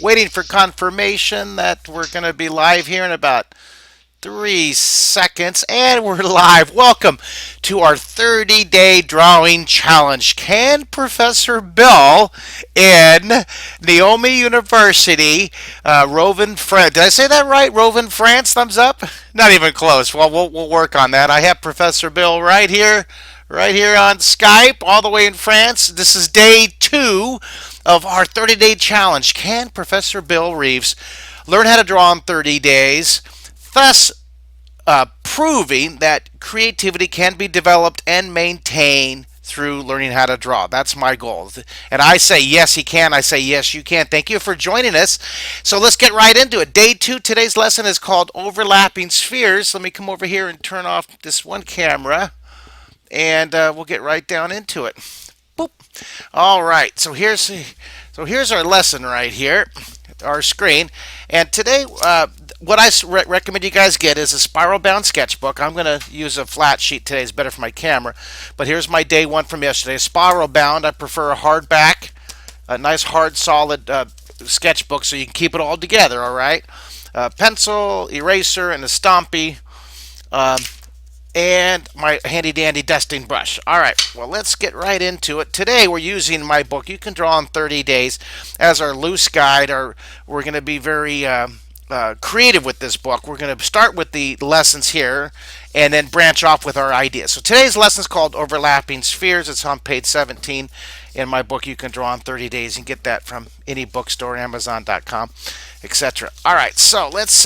Waiting for confirmation that we're going to be live here in about 3 seconds, and we're live. Welcome to our 30-day drawing challenge. Can Professor Bill in Naomi University, Roven, France? Did I say that right? Roven, France? Thumbs up? Not even close. Well, we'll work on that. I have Professor Bill right here on Skype, all the way in France. This is day 2 of our 30-day challenge. Can Professor Bill Reeves learn how to draw in 30 days? Thus, proving that creativity can be developed and maintained through learning how to draw. That's my goal. And I say yes, he can. I say yes, you can. Thank you for joining us. So let's get right into it. Day 2, today's lesson is called Overlapping Spheres. Let me come over here and turn off this one camera, and we'll get right down into it. Boop. All right. So here's our lesson right here, our screen. And today, what I recommend you guys get is a spiral bound sketchbook. I'm going to use a flat sheet today; it's better for my camera. But here's my day 1 from yesterday. Spiral bound. I prefer a hardback, a nice hard solid sketchbook, so you can keep it all together. All right. Pencil, eraser, and a Stompy. Um, and my handy dandy dusting brush. All right, well, let's get right into it. Today we're using my book, You Can Draw in 30 Days, as our loose guide. We're going to be very creative with this book. We're going to start with the lessons here and then branch off with our ideas. So today's lesson is called Overlapping Spheres. It's on page 17 in my book, You Can Draw in 30 Days. You can get that from any bookstore, Amazon.com, etc. All right, so let's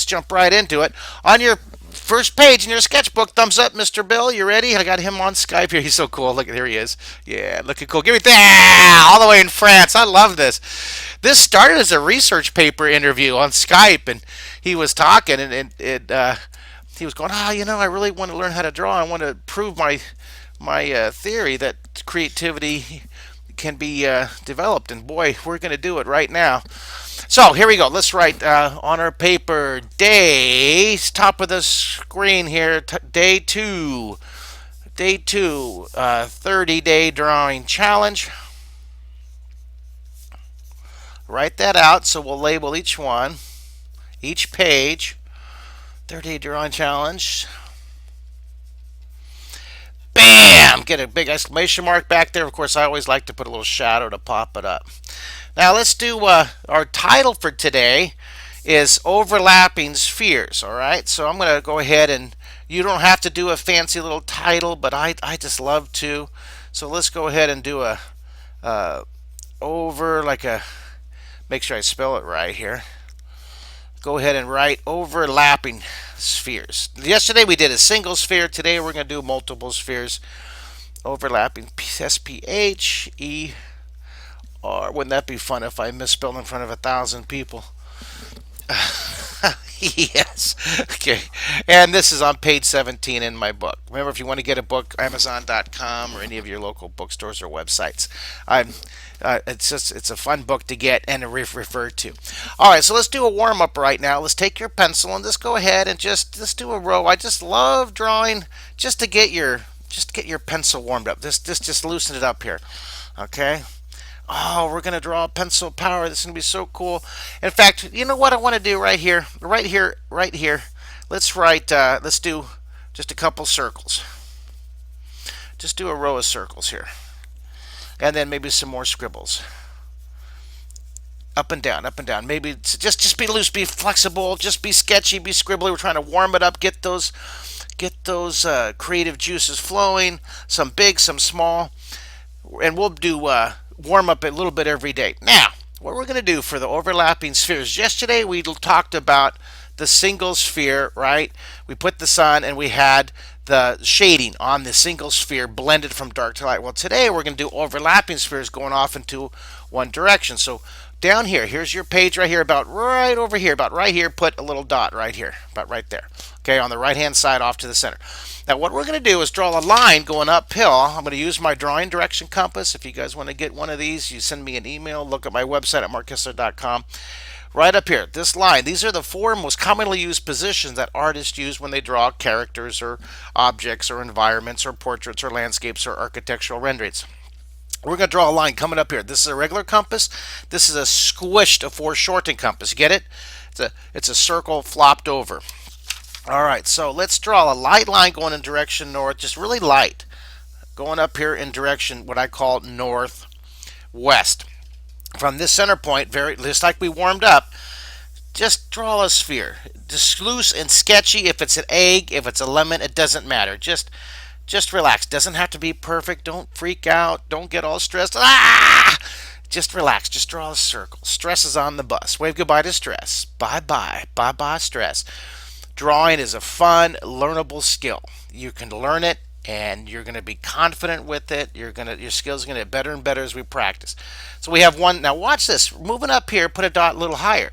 jump right into it. On your first page in your sketchbook, thumbs up, Mr. Bill. You ready? I got him on Skype here. He's so cool. Look, there he is. Yeah, looking cool. Give me that all the way in France. I love this. This started as a research paper interview on Skype, and he was talking, and he was going, I really want to learn how to draw. I want to prove my theory that creativity can be developed. And boy, we're going to do it right now. So here we go. Let's write on our paper days, top of the screen here, day 2. Day 2, 30-day drawing challenge. Write that out, so we'll label each one, each page. 30-day drawing challenge. Bam! Get a big exclamation mark back there. Of course, I always like to put a little shadow to pop it up. Now let's do our title for today is Overlapping Spheres. All right, so I'm going to go ahead, and you don't have to do a fancy little title, but I just love to. So let's go ahead and do a make sure I spell it right here. Go ahead and write overlapping spheres. Yesterday we did a single sphere. Today we're going to do multiple spheres. Overlapping, SPHE. Or wouldn't that be fun if I misspelled in front of 1,000 people? Yes. Okay. And this is on page 17 in my book. Remember, if you want to get a book, Amazon.com or any of your local bookstores or websites. It's a fun book to get and to refer to. All right, so let's do a warm up right now. Let's take your pencil and just go ahead and just do a row. I just love drawing just to get your pencil warmed up. Just loosen it up here. Okay. Oh, we're going to draw pencil power. This is going to be so cool. In fact, you know what I want to do right here? Right here. Let's do just a couple circles. Just do a row of circles here. And then maybe some more scribbles. Up and down, up and down. Maybe just be loose, be flexible, just be sketchy, be scribbly. We're trying to warm it up, get those creative juices flowing, some big, some small. And we'll do warm up a little bit every day. Now, what we're going to do for the overlapping spheres. Yesterday we talked about the single sphere, right? We put the sun and we had the shading on the single sphere blended from dark to light. Well, today we're going to do overlapping spheres going off into one direction. So down here, here's your page right here, about right over here, about right here, put a little dot right here, about right there. Okay, on the right hand side off to the center. Now what we're going to do is draw a line going uphill. I'm going to use my drawing direction compass. If you guys want to get one of these, you send me an email. Look at my website at markkistler.com. Right up here, this line, these are the 4 most commonly used positions that artists use when they draw characters or objects or environments or portraits or landscapes or architectural renderings. We're going to draw a line coming up here. This is a regular compass. This is a squished, a foreshortened compass. Get it? It's a circle flopped over. All right, so let's draw a light line going in direction north, just really light, going up here in direction what I call northwest. From this center point, very just like we warmed up, just draw a sphere. Just loose and sketchy. If it's an egg, if it's a lemon, it doesn't matter. Just relax. Doesn't have to be perfect. Don't freak out. Don't get all stressed. Ah! Just relax. Just draw a circle. Stress is on the bus. Wave goodbye to stress. Bye bye. Bye bye stress. Drawing is a fun, learnable skill. You can learn it and you're going to be confident with it. Your skills are going to get better and better as we practice. So we have one. Now watch this. Moving up here, put a dot a little higher.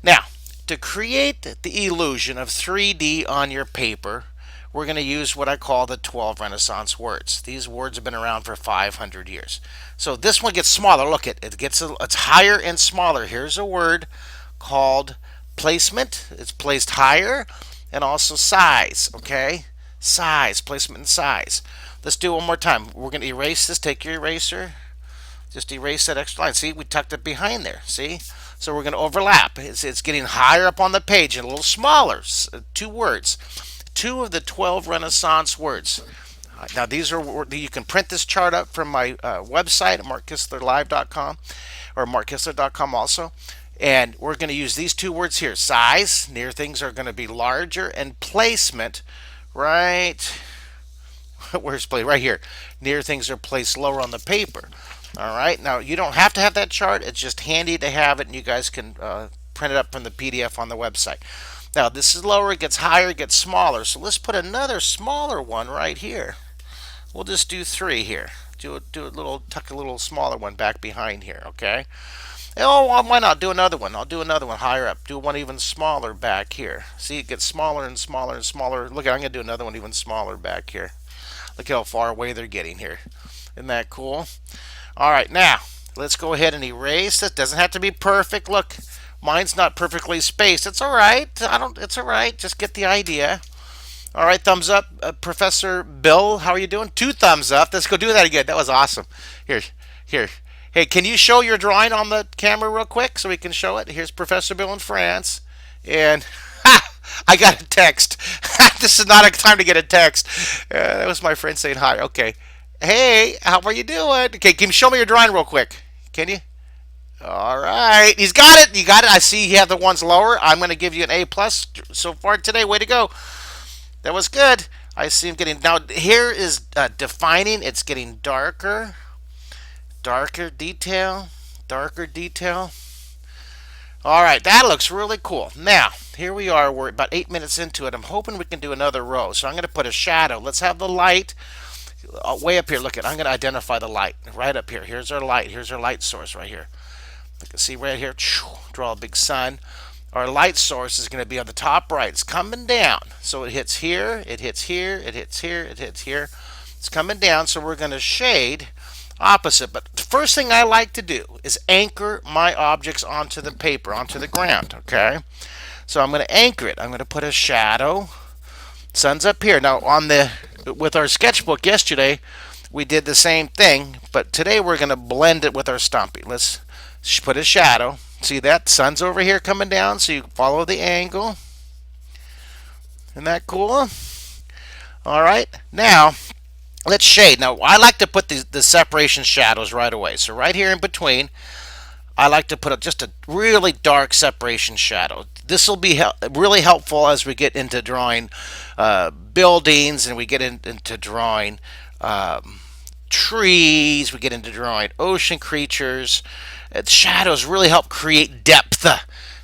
Now, to create the illusion of 3D on your paper, we're going to use what I call the 12 Renaissance words. These words have been around for 500 years. So this one gets smaller. Look, it's higher and smaller. Here's a word called placement. It's placed higher, and also size. Okay, size, placement, and size. Let's do it one more time. We're going to erase this. Take your eraser. Just erase that extra line. See, we tucked it behind there. See? So we're going to overlap. It's getting higher up on the page and a little smaller. Two words. Two of the 12 Renaissance words. Now these are, you can print this chart up from my website at markkistlerlive.com or markkistler.com also. And we're going to use these two words here. Size, near things are going to be larger, and placement, right, where's place? Right here. Near things are placed lower on the paper. All right. Now you don't have to have that chart. It's just handy to have it, and you guys can print it up from the PDF on the website. Now this is lower, it gets higher, it gets smaller. So let's put another smaller one right here. We'll just do 3 here. Tuck a little smaller one back behind here. Okay. Oh, well, why not do another one? I'll do another one higher up. Do one even smaller back here. See, it gets smaller and smaller and smaller. Look, I'm going to do another one even smaller back here. Look how far away they're getting here. Isn't that cool? All right, now let's go ahead and erase it. Doesn't have to be perfect. Look, mine's not perfectly spaced. It's all right. It's all right. Just get the idea. All right, thumbs up, Professor Bill. How are you doing? 2 thumbs up. Let's go do that again. That was awesome. Here. Hey, can you show your drawing on the camera real quick so we can show it? Here's Professor Bill in France, and I got a text. This is not a time to get a text. That was my friend saying hi. Okay. Hey, how are you doing? Okay, can you show me your drawing real quick? Can you? All right, he's got it. You got it. I see you have the ones lower. I'm going to give you an A plus so far today. Way to go. That was good. I see him getting now. Here is defining. It's getting darker, darker detail. All right, that looks really cool. Now here we are. We're about 8 minutes into it. I'm hoping we can do another row. So I'm going to put a shadow. Let's have the light. Way up here, look at. I'm going to identify the light right up here. Here's our light. Here's our light source right here. You can see right here. Draw a big sun. Our light source is going to be on the top right. It's coming down, so it hits here. It hits here. It hits here. It hits here. It's coming down, so we're going to shade opposite. But the first thing I like to do is anchor my objects onto the paper, onto the ground. Okay, so I'm going to anchor it. I'm going to put a shadow. Sun's up here now. With our sketchbook yesterday, we did the same thing, but today we're going to blend it with our Stumpy. Let's put a shadow. See that? Sun's over here coming down, so you follow the angle. Isn't that cool? All right, now let's shade. Now I like to put the separation shadows right away. So right here in between, I like to put just a really dark separation shadow. This will be really helpful as we get into drawing buildings, and we get into drawing trees, we get into drawing ocean creatures. Shadows really help create depth.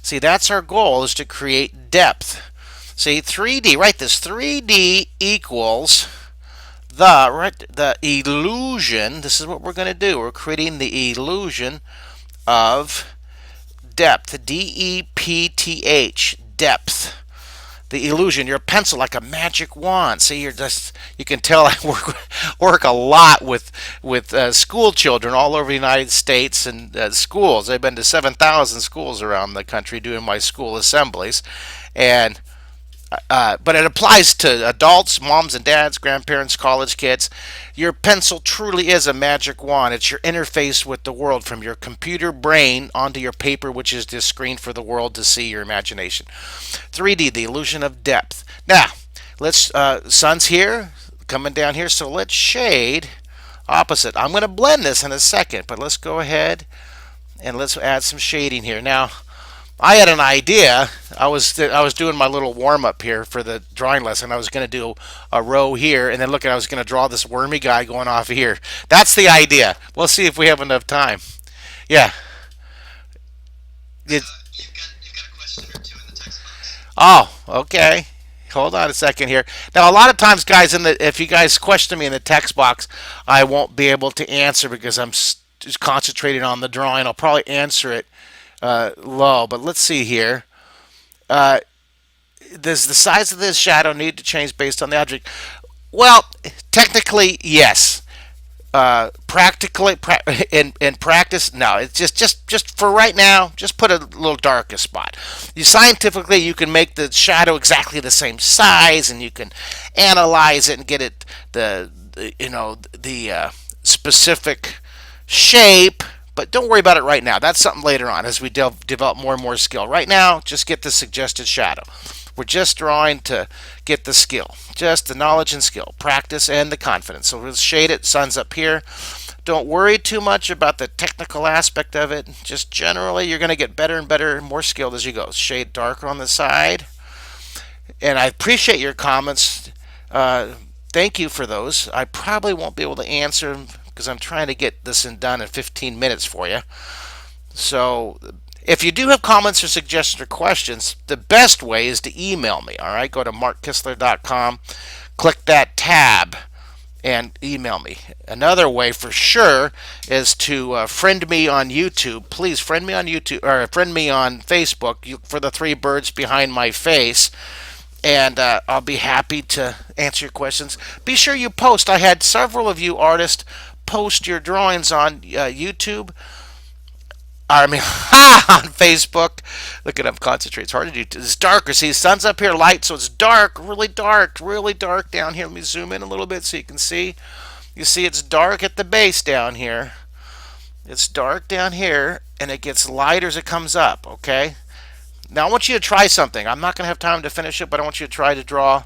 See, that's our goal, is to create depth. See, 3D, write this. 3D equals the illusion. This is what we're going to do. We're creating the illusion of depth. D-E-P-T-H, depth. The illusion, your pencil like a magic wand. See, you can tell I work a lot with school children all over the United States and schools. I've been to 7,000 schools around the country doing my school assemblies, and But it applies to adults, moms and dads, grandparents, college kids. Your pencil truly is a magic wand. It's your interface with the world from your computer brain onto your paper, which is this screen for the world to see your imagination. 3D, the illusion of depth. Now, let's, sun's here, coming down here, so let's shade opposite. I'm going to blend this in a second, but let's go ahead and let's add some shading here. Now, I had an idea. I was doing my little warm up here for the drawing lesson. I was going to do a row here, and then look, I was going to draw this wormy guy going off here. That's the idea. We'll see if we have enough time. Yeah. It, oh, okay. Hold on a second here. Now, a lot of times, guys, if you guys question me in the text box, I won't be able to answer because I'm just concentrating on the drawing. I'll probably answer it low, but let's see here. Uh, does the size of this shadow need to change based on the object? Well, technically, yes. Practically, in practice, no. It's just for right now. Just put a little darker spot. Scientifically, you can make the shadow exactly the same size, and you can analyze it and get it the specific shape. But don't worry about it right now. That's something later on as we develop more and more skill. Right now, just get the suggested shadow. We're just drawing to get the skill, just the knowledge and skill, practice and the confidence. So we'll shade it, sun's up here. Don't worry too much about the technical aspect of it. Just generally, you're going to get better and better, more skilled as you go. Shade darker on the side. And I appreciate your comments. Thank you for those. I probably won't be able to answer them because I'm trying to get this done in 15 minutes for you. So if you do have comments or suggestions or questions, the best way is to email me. All right, go to markkistler.com, click that tab, and email me. Another way for sure is to friend me on YouTube. Please friend me on YouTube or friend me on Facebook for the three birds behind my face. And I'll be happy to answer your questions. Be sure you post. I had several of you artists post your drawings on YouTube. I mean, on Facebook. Look at him concentrate. It's hard to do. It's darker. See, the sun's up here, light, so it's dark, really dark down here. Let me zoom in a little bit so you can see. You see, it's dark at the base down here. It's dark down here, and it gets lighter as it comes up. Okay. Now I want you to try something. I'm not going to have time to finish it, but I want you to try to draw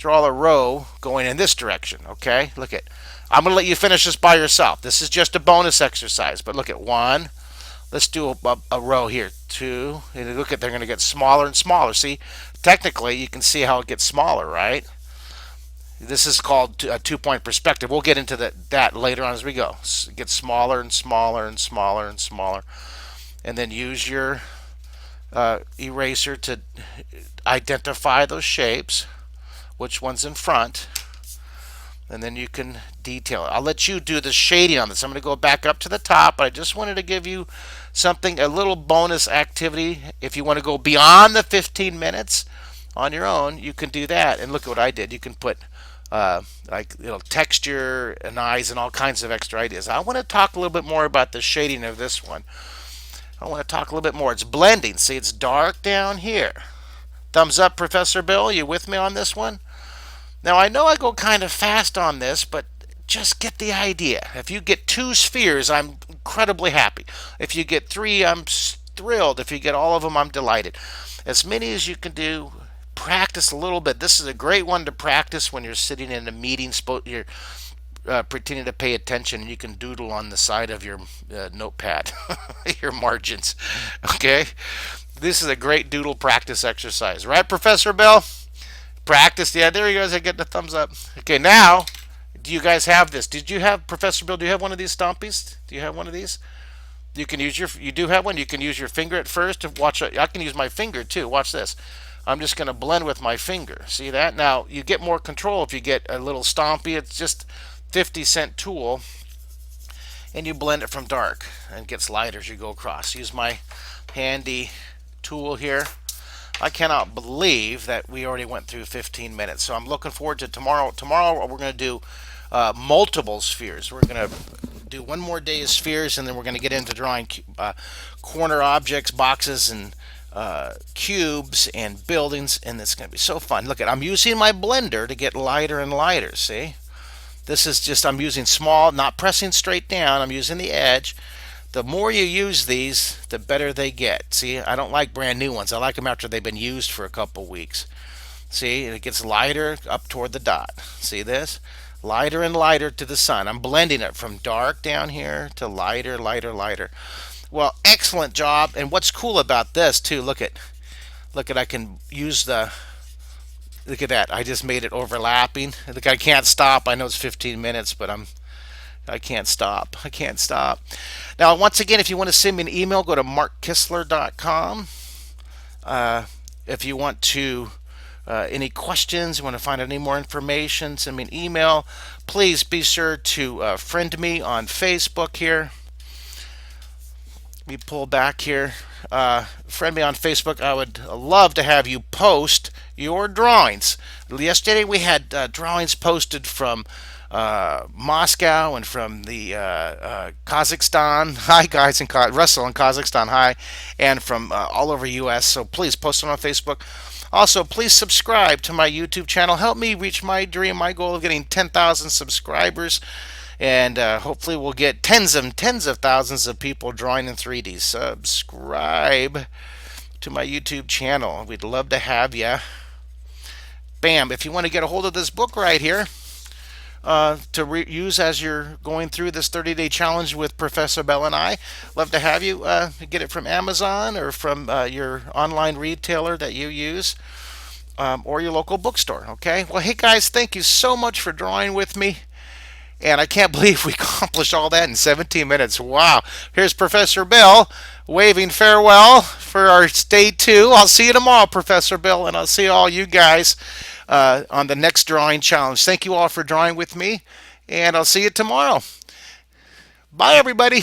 a row going in this direction. Okay. Look at. I'm going to let you finish this by yourself. This is just a bonus exercise. But look at one. Let's do a row here. Two. And look at, they're going to get smaller and smaller. See, technically, you can see how it gets smaller, right? This is called a two-point perspective. We'll get into that later on as we go. It gets smaller and smaller and smaller and smaller. And then use your eraser to identify those shapes, which one's in front, and then you can detail it. I'll let you do the shading on this. I'm going to go back up to the top. I just wanted to give you something, a little bonus activity. If you want to go beyond the 15 minutes on your own, you can do that. And look at what I did. You can put like texture and eyes and all kinds of extra ideas. I want to talk a little bit more about the shading of this one. I want to talk a little bit more. It's blending. See, it's dark down here. Thumbs up, Professor Bill. You with me on this one? Now, I know I go kind of fast on this, but just get the idea. If you get 2 spheres, I'm incredibly happy. If you get 3, I'm thrilled. If you get all of them, I'm delighted. As many as you can do, practice a little bit. This is a great one to practice when you're sitting in a meeting. You're pretending to pay attention, and you can doodle on the side of your notepad, your margins. Okay? This is a great doodle practice exercise. Right, Professor Bell? Practice. Yeah, there you guys are getting a thumbs up. Okay, now, do you guys have this? Did you have, Professor Bill, do you have one of these stompies? Do you have one of these? You do have one? You can use your finger at first to watch. I can use my finger too. Watch this. I'm just going to blend with my finger. See that? Now, you get more control if you get a little stompy. It's just 50-cent tool, and you blend it from dark and it gets lighter as you go across. Use my handy tool here. I cannot believe that we already went through 15 minutes. So I'm looking forward to tomorrow. Tomorrow we're going to do multiple spheres. We're going to do one more day of spheres, and then we're going to get into drawing corner objects, boxes, and cubes and buildings, and it's going to be so fun. Look at, I'm using my blender to get lighter and lighter. See, this is just, I'm using small, not pressing straight down. I'm using the edge. The more you use these, the better they get. See, I don't like brand new ones. I like them after they've been used for a couple weeks. See, and it gets lighter up toward the dot. See this? Lighter and lighter to the sun. I'm blending it from dark down here to lighter, lighter, lighter. Well, excellent job. And what's cool about this too, look at, I can use the, look at that. I just made it overlapping. Look, I can't stop. I know it's 15 minutes, but I can't stop. I can't stop. Now, once again, if you want to send me an email, go to markkistler.com. If you want to any questions, you want to find out any more information, send me an email. Please be sure to friend me on Facebook here. Let me pull back here. Friend me on Facebook. I would love to have you post your drawings. Yesterday we had drawings posted from Moscow and from the Kazakhstan. Hi guys in Russell in Kazakhstan. Hi, and from all over U.S. So please post them on Facebook. Also, please subscribe to my YouTube channel. Help me reach my dream, my goal of getting 10,000 subscribers. And hopefully we'll get tens of thousands of people drawing in 3D. Subscribe to my YouTube channel. We'd love to have you. Bam. If you want to get a hold of this book right here, to use as you're going through this 30-day challenge with Professor Bell and I. Love to have you get it from Amazon or from your online retailer that you use, or your local bookstore. Okay. Well, hey guys, thank you so much for drawing with me. And I can't believe we accomplished all that in 17 minutes. Wow. Here's Professor Bill waving farewell for our day 2. I'll see you tomorrow, Professor Bill, and I'll see all you guys on the next drawing challenge. Thank you all for drawing with me, and I'll see you tomorrow. Bye, everybody.